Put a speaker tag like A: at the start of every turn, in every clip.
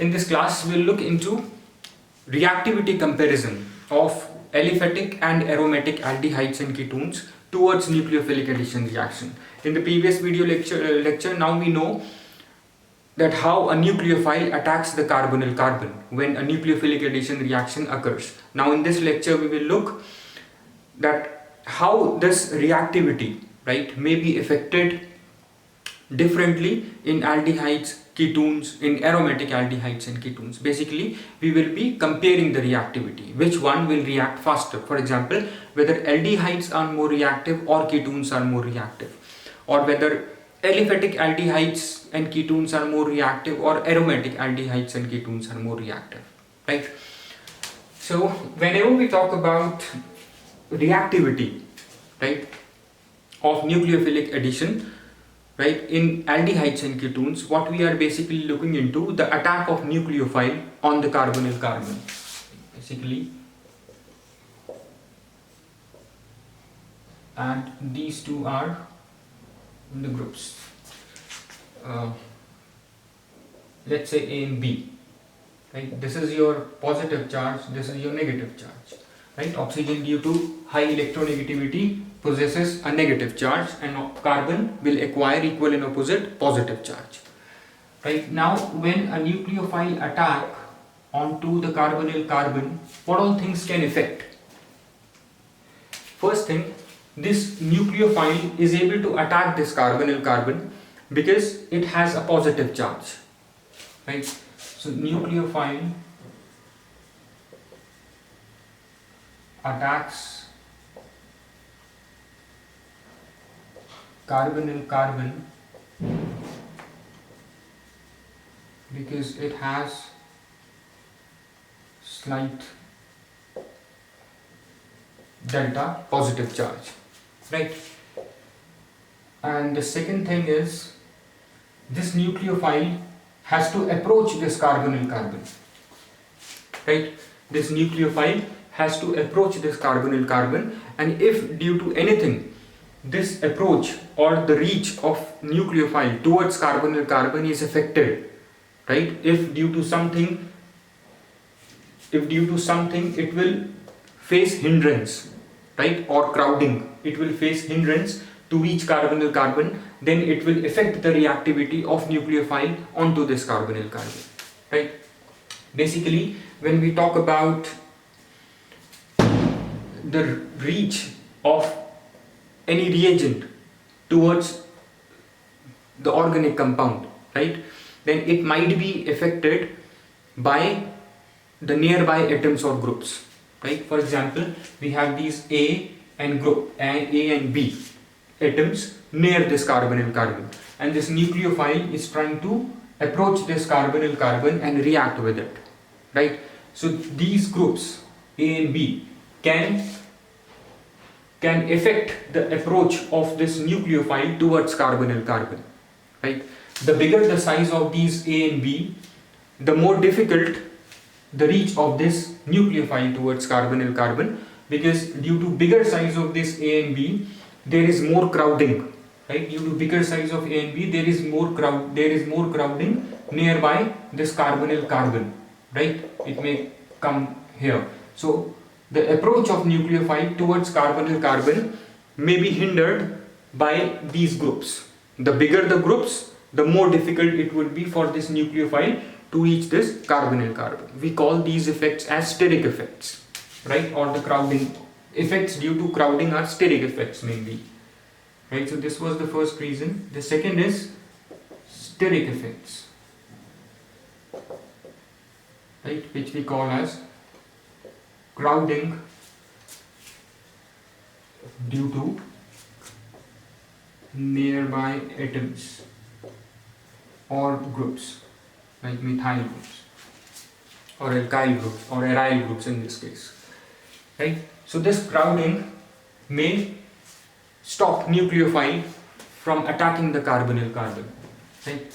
A: In this class, we'll look into reactivity comparison of aliphatic and aromatic aldehydes and ketones towards nucleophilic addition reaction. In the previous video lecture, now we know that how a nucleophile attacks the carbonyl carbon when a nucleophilic addition reaction occurs. Now in this lecture, we will look that how this reactivity, right, may be affected differently in aldehydes, ketones, in aromatic aldehydes and ketones. Basically, we will be comparing the reactivity, which one will react faster. For example, whether aldehydes are more reactive or ketones are more reactive, or whether aliphatic aldehydes and ketones are more reactive or aromatic aldehydes and ketones are more reactive, right? So whenever we talk about reactivity, right, of nucleophilic addition, right, in aldehydes and ketones, what we are basically looking into the attack of nucleophile on the carbonyl carbon. Basically, and these two are in the groups. Let's say A and B. Right, this is your positive charge, this is your negative charge. Right, oxygen due to high electronegativity possesses a negative charge, and carbon will acquire equal and opposite positive charge. Right, now when a nucleophile attack onto the carbonyl carbon, what all things can affect? First thing, this nucleophile is able to attack this carbonyl carbon because it has a positive charge. Right, so nucleophile attacks carbonyl carbon because it has slight delta positive charge, right? And the second thing is this nucleophile has to approach this carbonyl carbon, right? This nucleophile has to approach this carbonyl carbon, and if due to anything this approach or the reach of nucleophile towards carbonyl carbon is affected, right? If due to something it will face hindrance, right, or crowding, it will face hindrance to reach carbonyl carbon, then it will affect the reactivity of nucleophile onto this carbonyl carbon, right? Basically, when we talk about the reach of any reagent towards the organic compound, right, then it might be affected by the nearby atoms or groups, right? For example, we have these A and B atoms near this carbonyl carbon, and this nucleophile is trying to approach this carbonyl carbon and react with it, right? So these groups A and B can affect the approach of this nucleophile towards carbonyl carbon, right? The bigger the size of these A and B, the more difficult the reach of this nucleophile towards carbonyl carbon, because due to bigger size of this A and B, there is more crowding, right? Due to bigger size of A and B, there is more crowding nearby this carbonyl carbon, right? It may come here. So the approach of nucleophile towards carbonyl carbon may be hindered by these groups. The bigger the groups, the more difficult it would be for this nucleophile to reach this carbonyl carbon. We call these effects as steric effects, right? Or the crowding effects due to crowding are steric effects mainly, right? So this was the first reason. The second is steric effects, right, which we call as crowding due to nearby atoms or groups, like methyl groups or alkyl groups or aryl groups in this case, right? So this crowding may stop nucleophile from attacking the carbonyl carbon, right?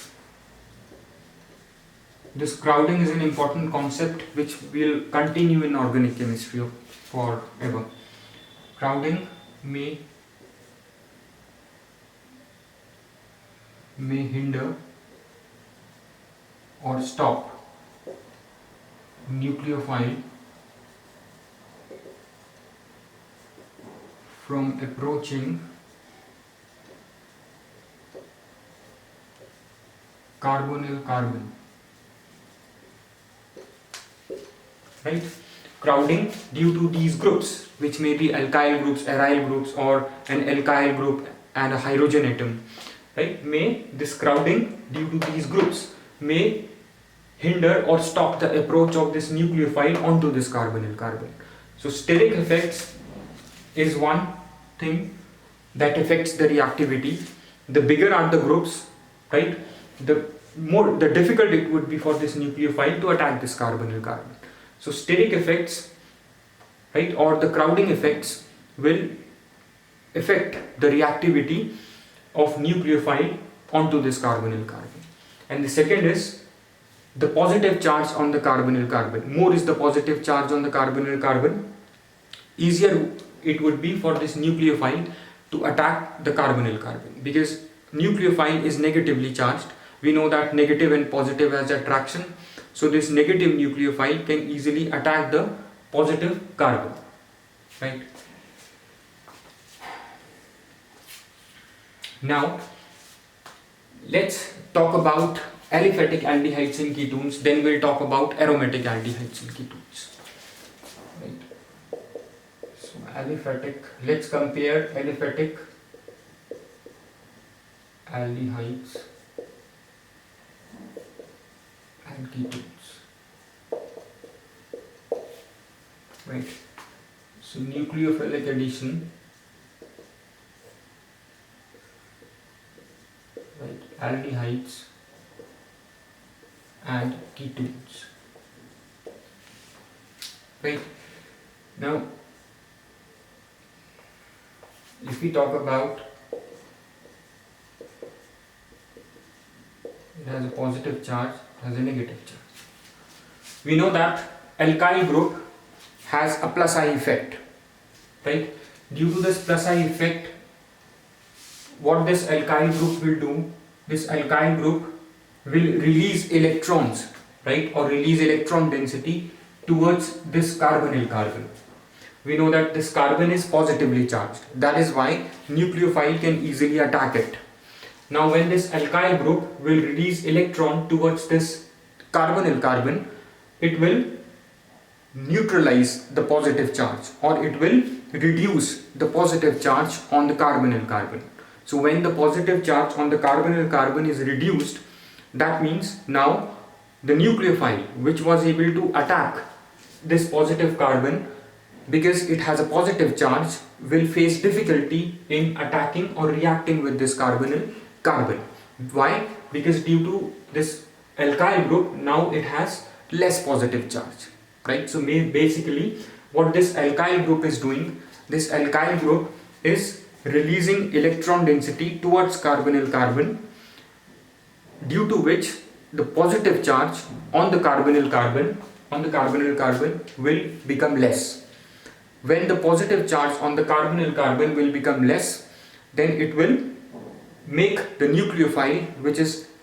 A: This crowding is an important concept which will continue in organic chemistry forever. Crowding may hinder or stop nucleophile from approaching carbonyl carbon, right? Crowding due to these groups, which may be alkyl groups, aryl groups, or an alkyl group and a hydrogen atom, right? This crowding due to these groups may hinder or stop the approach of this nucleophile onto this carbonyl carbon. So steric effects is one thing that affects the reactivity. The bigger are the groups, right, the difficult it would be for this nucleophile to attack this carbonyl carbon. So steric effects, right, or the crowding effects will affect the reactivity of nucleophile onto this carbonyl carbon. And the second is the positive charge on the carbonyl carbon. More is the positive charge on the carbonyl carbon, easier it would be for this nucleophile to attack the carbonyl carbon, because nucleophile is negatively charged. We know that negative and positive has attraction, so this negative nucleophile can easily attack the positive carbon, right? Now let's talk about aliphatic aldehydes and ketones, then we'll talk about aromatic aldehydes and ketones, right? So aliphatic, let's compare aliphatic aldehydes and ketones, right? So nucleophilic addition, right, aldehydes and ketones, right? Now if we talk about, it has a positive charge, has a negative charge. We know that alkyl group has a plus I effect, right? Due to this plus I effect, what this alkyl group will do, this alkyl group will release electrons, right, or release electron density towards this carbonyl carbon. We know that this carbon is positively charged, that is why nucleophile can easily attack it. Now when this alkyl group will release electron towards this carbonyl carbon, it will neutralize the positive charge, or it will reduce the positive charge on the carbonyl carbon. So when the positive charge on the carbonyl carbon is reduced, that means now the nucleophile which was able to attack this positive carbon, because it has a positive charge, will face difficulty in attacking or reacting with this carbonyl carbon. Why? Because due to this alkyl group, now it has less positive charge, right? So basically what this alkyl group is doing, this alkyl group is releasing electron density towards carbonyl carbon, due to which the positive charge on the carbonyl carbon will become less. When the positive charge on the carbonyl carbon will become less, then it will make the nucleophile which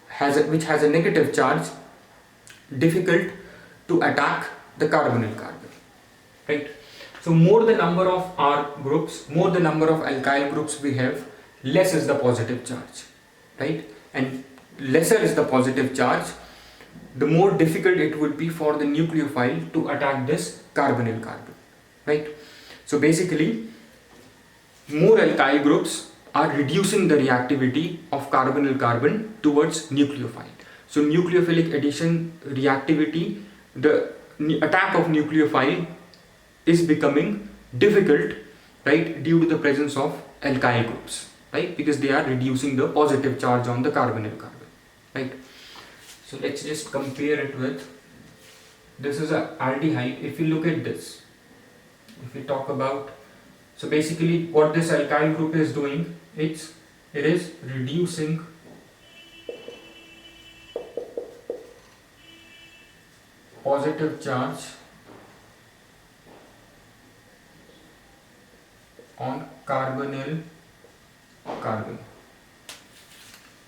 A: has a negative charge difficult to attack the carbonyl carbon, right? So more the number of R groups, more the number of alkyl groups we have, less is the positive charge, right? And lesser is the positive charge, the more difficult it would be for the nucleophile to attack this carbonyl carbon, right? So basically more alkyl groups are reducing the reactivity of carbonyl carbon towards nucleophile. So nucleophilic addition reactivity, the attack of nucleophile is becoming difficult, right, due to the presence of alkyl groups, right, because they are reducing the positive charge on the carbonyl carbon, right? So let's just compare it with, this is a aldehyde. If you look at this, if we talk about, so basically what this alkyl group is doing, it is reducing positive charge on carbonyl carbon,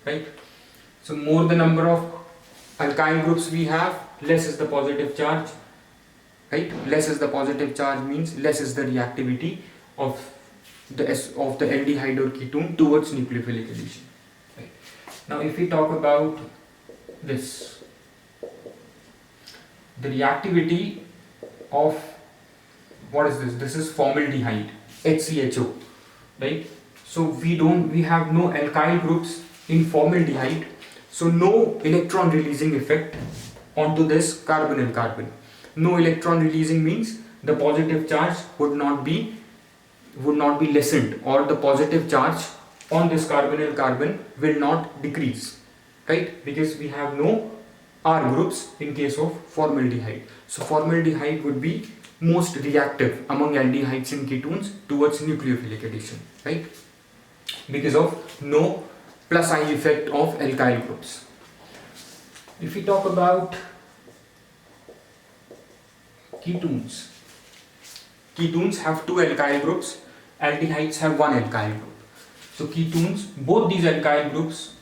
A: right? So more the number of alkyl groups we have, less is the positive charge. right? Less is the positive charge means less is the reactivity of the aldehyde or ketone towards nucleophilic addition. Right. Now, if we talk about this, the reactivity of what is this? This is formaldehyde, HCHO, right? So we have no alkyl groups in formaldehyde, so no electron releasing effect onto this carbonyl carbon. No electron releasing means the positive charge would not be lessened, or the positive charge on this carbonyl carbon will not decrease, right? Because we have no R groups in case of formaldehyde. So formaldehyde would be most reactive among aldehydes and ketones towards nucleophilic addition, right? Because of no plus I effect of alkyl groups. If we talk about ketones, ketones have two alkyl groups, aldehydes have one alkyl group. So ketones, both these alkyl groups,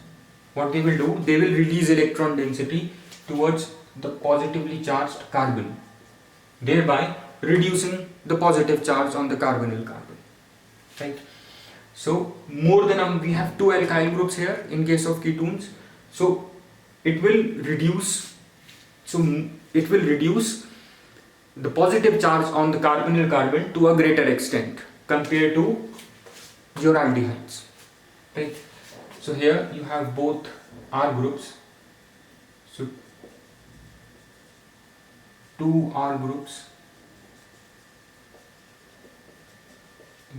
A: what they will do, they will release electron density towards the positively charged carbon, thereby reducing the positive charge on the carbonyl carbon, right? So more than we have two alkyl groups here in case of ketones, so it will reduce the positive charge on the carbonyl carbon to a greater extent compared to your aldehydes, right? So here you have both R groups, so two R groups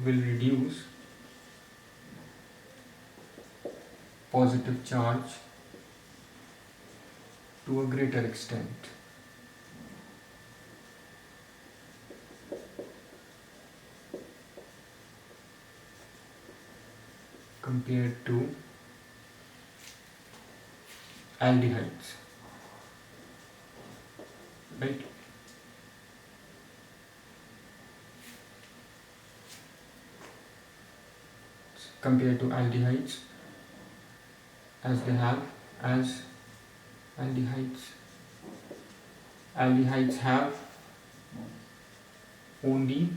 A: will reduce positive charge to a greater extent compared to aldehydes, right? Compared to aldehydes, as aldehydes have only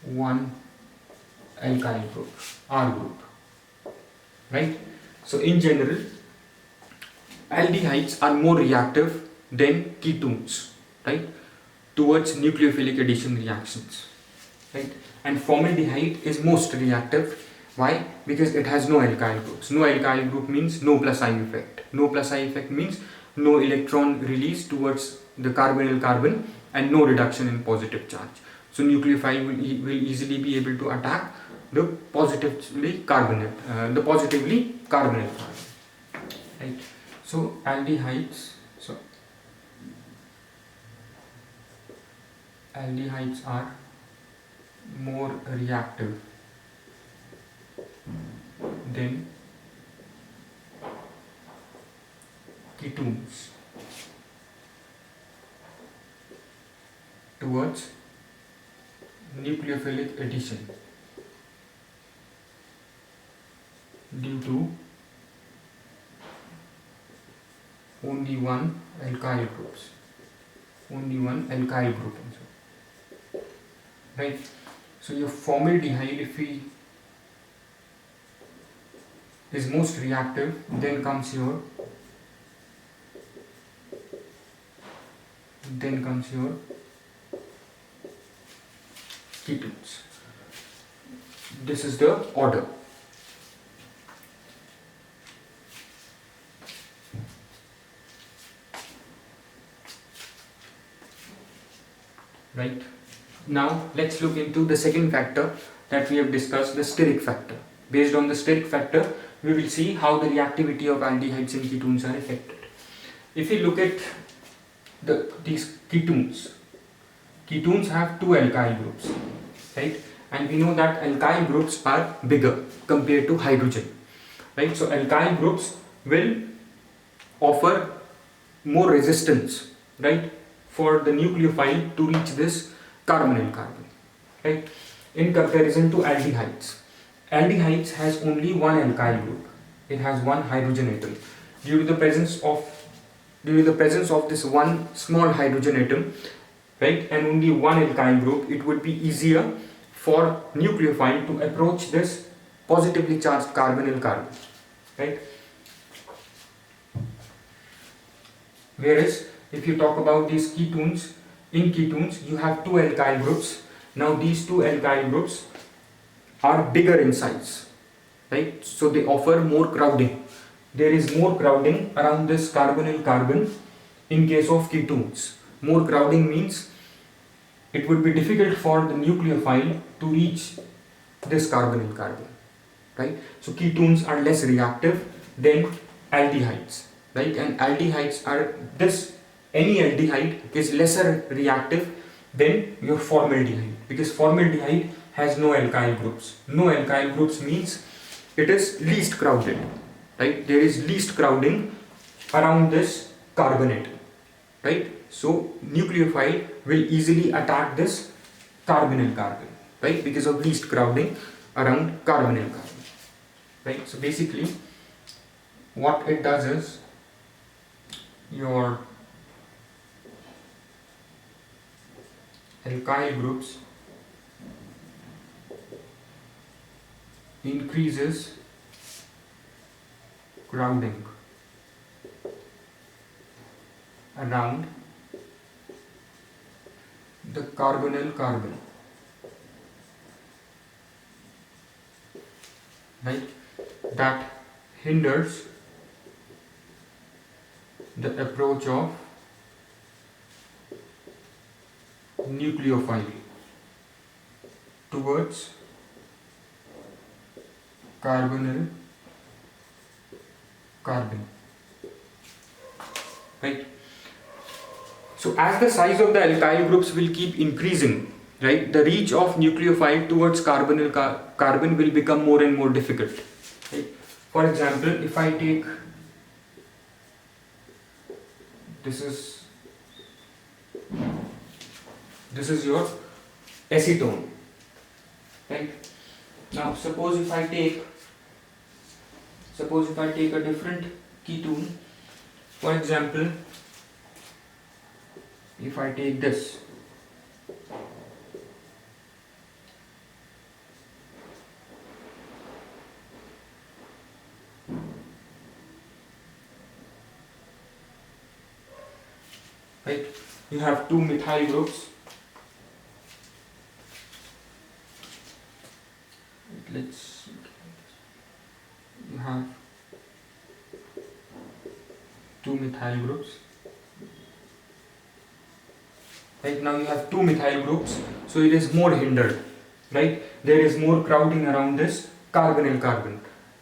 A: one alkyl group, R group, right? So in general, aldehydes are more reactive than ketones, right, towards nucleophilic addition reactions, right? And formaldehyde is most reactive. Why? Because it has no alkyl groups. No alkyl group means no plus I effect. No plus I effect means no electron release towards the carbonyl carbon and no reduction in positive charge. So nucleophile will easily be able to attack the positively carbonyl carbon, right? So aldehydes are more reactive than ketones towards nucleophilic addition due to only one alkyl group also, right? So your formaldehyde, is most reactive, then comes your ketones. This is the order. Right. Now let's look into the second factor that we have discussed, the steric factor. Based on the steric factor, we will see how the reactivity of aldehydes and ketones are affected. If we look at these ketones have two alkyl groups, right? And we know that alkyl groups are bigger compared to hydrogen, right? So alkyl groups will offer more resistance, right, for the nucleophile to reach this carbonyl carbon, right? In comparison to aldehydes. Aldehydes has only one alkyl group. It has one hydrogen atom. Due to the presence of this one small hydrogen atom, right, and only one alkyl group, it would be easier for nucleophile to approach this positively charged carbonyl carbon, right? Whereas if you talk about these ketones, in ketones you have two alkyl groups. Now these two alkyl groups are bigger in size, right? So they offer more crowding. There is more crowding around this carbonyl carbon in case of ketones. More crowding means it would be difficult for the nucleophile to reach this carbonyl carbon, right? So ketones are less reactive than aldehydes, right? And aldehydes are any aldehyde is lesser reactive than your formaldehyde, because formaldehyde has no alkyl groups. No alkyl groups means it is least crowded, right? There is least crowding around this carbonate, right? So nucleophile will easily attack this carbonyl carbon, right? Because of least crowding around carbonyl carbon, right? So basically what it does is your alkyl groups increases crowding around the carbonyl carbon, right? That hinders the approach of nucleophile towards carbonyl carbon, right? So as the size of the alkyl groups will keep increasing, right, the reach of nucleophile towards carbonyl carbon will become more and more difficult, right? For example, if I take this is your acetone, right? Now suppose if I take a different ketone, for example, if I take this, right, you have two methyl groups. You have two methyl groups. Right, now you have two methyl groups, so it is more hindered, right? There is more crowding around this carbonyl carbon.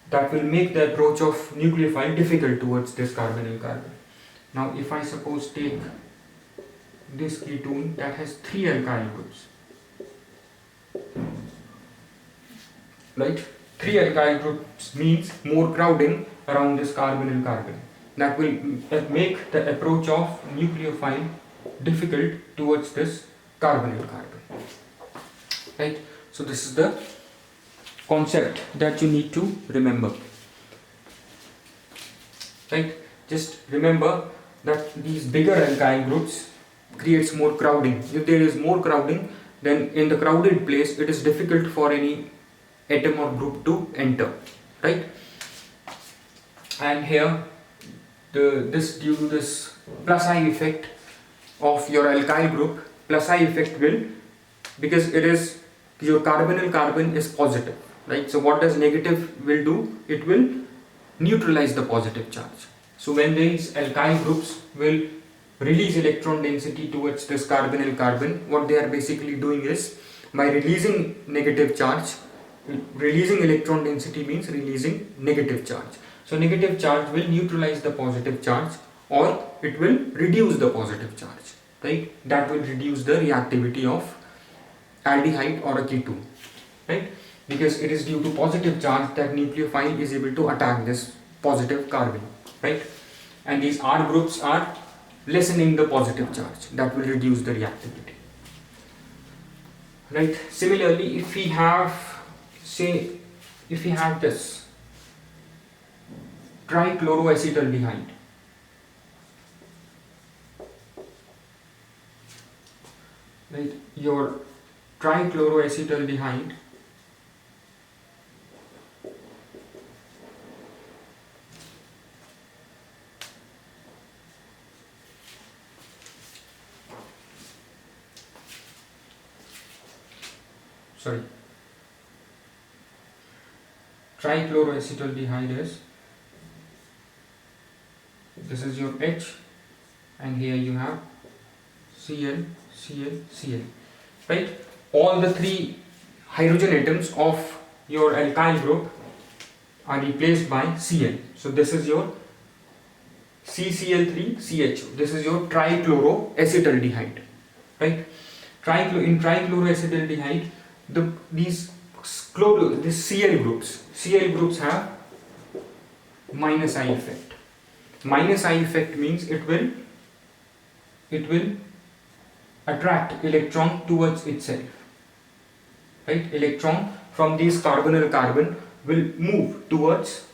A: That will make the approach of nucleophile difficult towards this carbonyl carbon. Now if I suppose take this ketone that has three alkyl groups, right? Three alkyl groups means more crowding around this carbonyl carbon. That will make the approach of nucleophile difficult towards this carbonyl carbon, right? So this is the concept that you need to remember, right? Just remember that these bigger alkyl groups creates more crowding. If there is more crowding, then in the crowded place it is difficult for any atom or group to enter, right? And here due to this plus I effect of your alkyl group, plus I effect will, because it is your carbonyl carbon is positive, right? So what does negative will do? It will neutralize the positive charge. So when these alkyl groups will release electron density towards this carbonyl carbon, what they are basically doing is, by releasing negative charge, releasing electron density means releasing negative charge. So negative charge will neutralize the positive charge, or it will reduce the positive charge, right? That will reduce the reactivity of aldehyde or a ketone, right? Because it is due to positive charge that nucleophile is able to attack this positive carbon, right? And these R groups are lessening the positive charge, that will reduce the reactivity, right? Similarly, if we have, say, if we have this trichloroacetaldehyde, right? Your trichloroacetaldehyde sorry trichloroacetaldehyde is, this is your H, and here you have Cl, Cl, Cl, right? All the three hydrogen atoms of your alkyl group are replaced by Cl. So this is your CCl3CHO. This is your trichloroacetaldehyde, right? In trichloroacetaldehyde, these Cl groups have minus I effect. Minus I effect means it will attract electron towards itself, right? Electron from these carbonyl carbon will move towards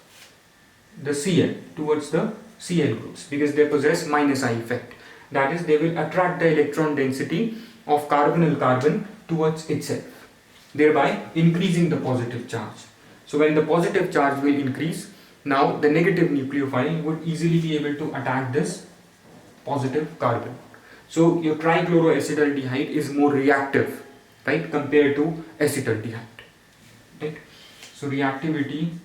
A: the Cl, towards the Cl groups, because they possess minus I effect. That is, they will attract the electron density of carbonyl carbon towards itself, thereby increasing the positive charge. So when the positive charge will increase, now the negative nucleophile would easily be able to attack this positive carbon. So your trichloroacetaldehyde is more reactive, right, compared to acetaldehyde, right? So reactivity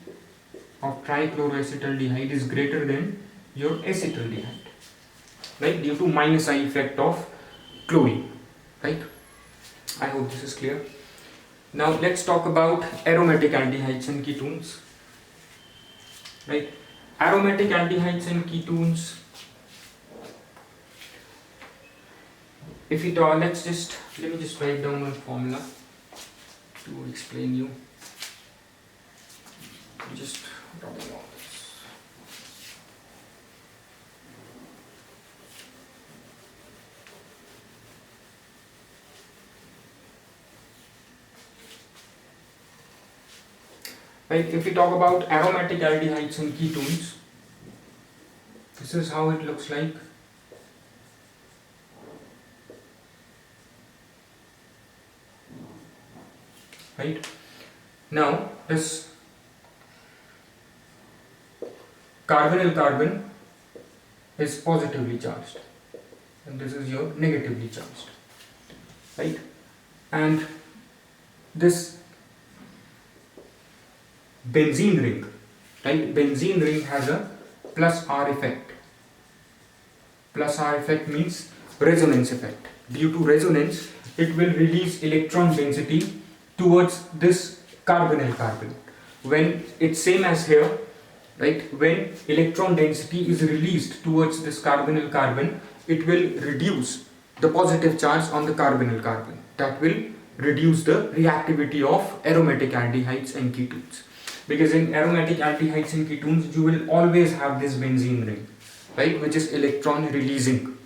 A: of trichloroacetaldehyde is greater than your acetaldehyde, right, due to minus I effect of chlorine, right? I hope this is clear. Now let's talk about aromatic aldehydes and ketones, right? Aromatic aldehydes and ketones, if we talk, let me just write down one formula to explain you. Just rubbing all this. Right, if we talk about aromatic aldehydes and ketones, this is how it looks like. Right, now this carbonyl carbon is positively charged and this is your negatively charged, right? And this benzene ring, right? Benzene ring has a plus R effect. Plus R effect means resonance effect. Due to resonance, it will release electron density towards this carbonyl carbon. When it's same as here, right? When electron density is released towards this carbonyl carbon, it will reduce the positive charge on the carbonyl carbon. That will reduce the reactivity of aromatic aldehydes and ketones. Because in aromatic aldehydes and ketones, you will always have this benzene ring, right, which is electron releasing,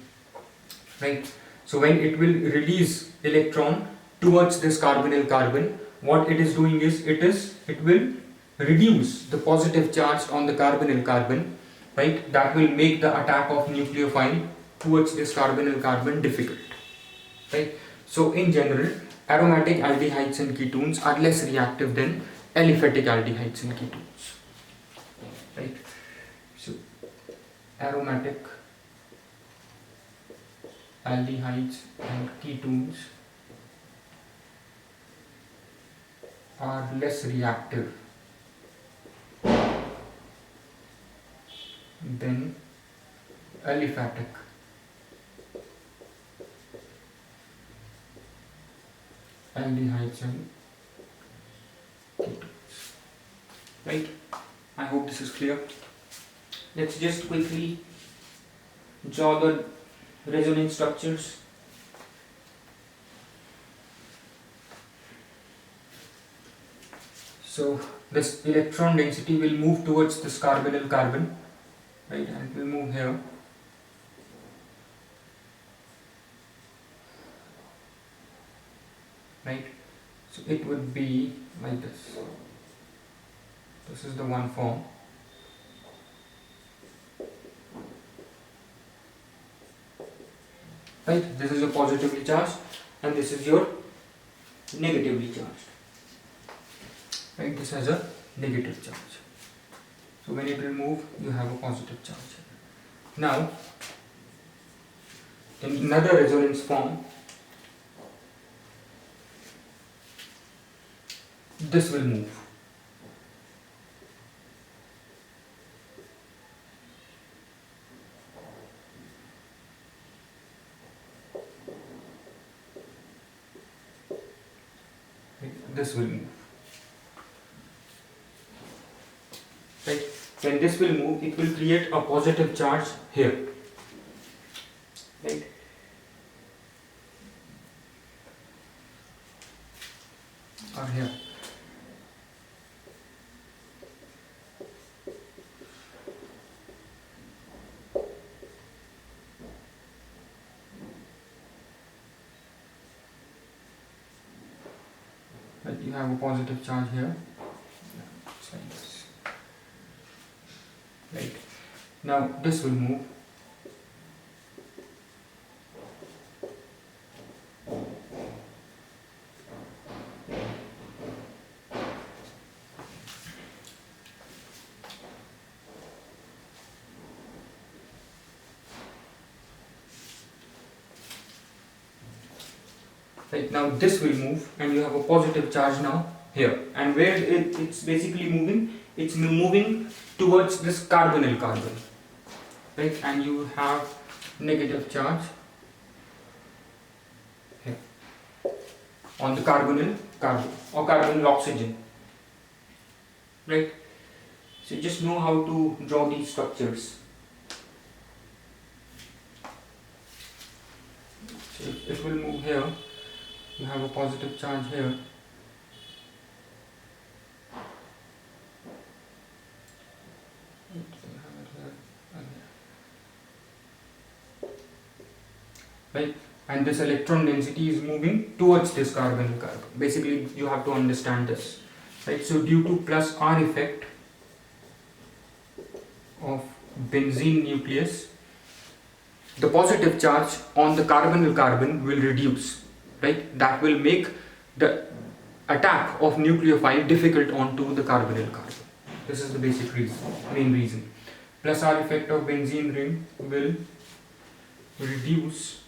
A: right? So when it will release electron towards this carbonyl carbon, what it is doing is it will reduce the positive charge on the carbonyl carbon, right? That will make the attack of nucleophile towards this carbonyl carbon difficult, right? So in general, aromatic aldehydes and ketones are less reactive than aliphatic aldehydes and ketones, right? So aromatic aldehydes and ketones are less reactive than aliphatic aldehydes and ketones, right? I hope this is clear. Let's just quickly draw the resonance structures. So this electron density will move towards this carbonyl carbon, right, and it will move here. Right, so it would be like this. This is the one form. Right, this is a positively charged, and this is your negatively charged. Right, this has a negative charge. So when it will move, you have a positive charge. Now, in another resonance form, this will move. Right, this will move. Right, when this will move, it will create a positive charge here. Right. Or here. Right, you have a positive charge here. It's like this. Right. Now this will move. Right, now this will move and you have a positive charge now here, and where it's basically moving, it's moving towards this carbonyl carbon, right, and you have negative charge here on the carbonyl carbon or carbonyl oxygen, right. So you just know how to draw these structures. So it will move here. You have a positive charge here. Right, and this electron density is moving towards this carbonyl carbon. Basically, you have to understand this. Right, so due to plus R effect of benzene nucleus, the positive charge on the carbonyl carbon will reduce. Right, that will make the attack of nucleophile difficult onto the carbonyl carbon. This is the basic reason, main reason. Plus R effect of benzene ring will reduce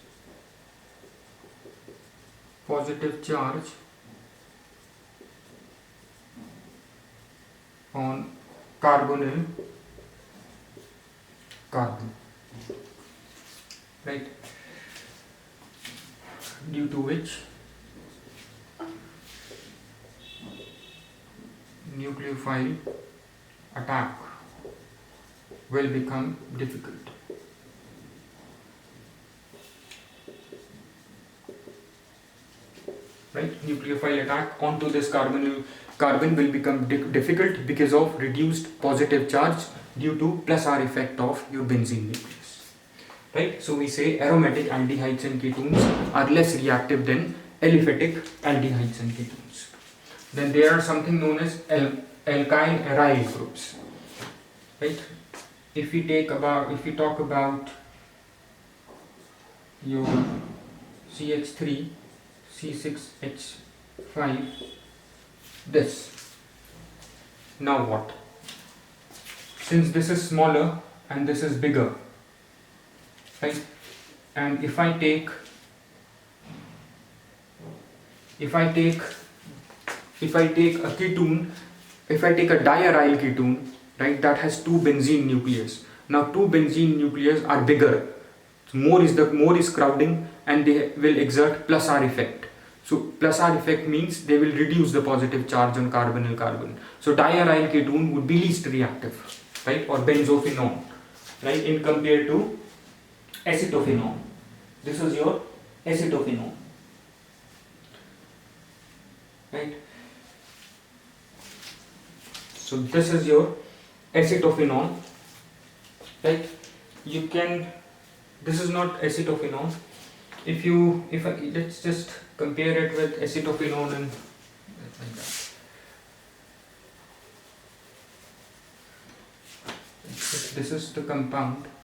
A: positive charge on carbonyl carbon. Right, due to which nucleophile attack will become difficult. Right, nucleophile attack onto this carbon will become difficult because of reduced positive charge due to plus R effect of your benzene nucleus. Right, so we say aromatic aldehydes and ketones are less reactive than aliphatic aldehydes and ketones. Then there are something known as alkyl aryl groups. Right, if we talk about your CH3 C6H5, this. Now what? Since this is smaller and this is bigger, right? And if I take a ketone, if I take a diaryl ketone, right, that has two benzene nucleus. Now two benzene nucleus are bigger. More is crowding, and they will exert plus R effect. So plus R effect means they will reduce the positive charge on carbonyl carbon. So diaryl ketone would be least reactive, right, or benzophenone, right, in compared to acetophenone. This is your acetophenone, right. So this is your acetophenone, right. This is not acetophenone. Let's just compare it with acetophenone and like that. This is the compound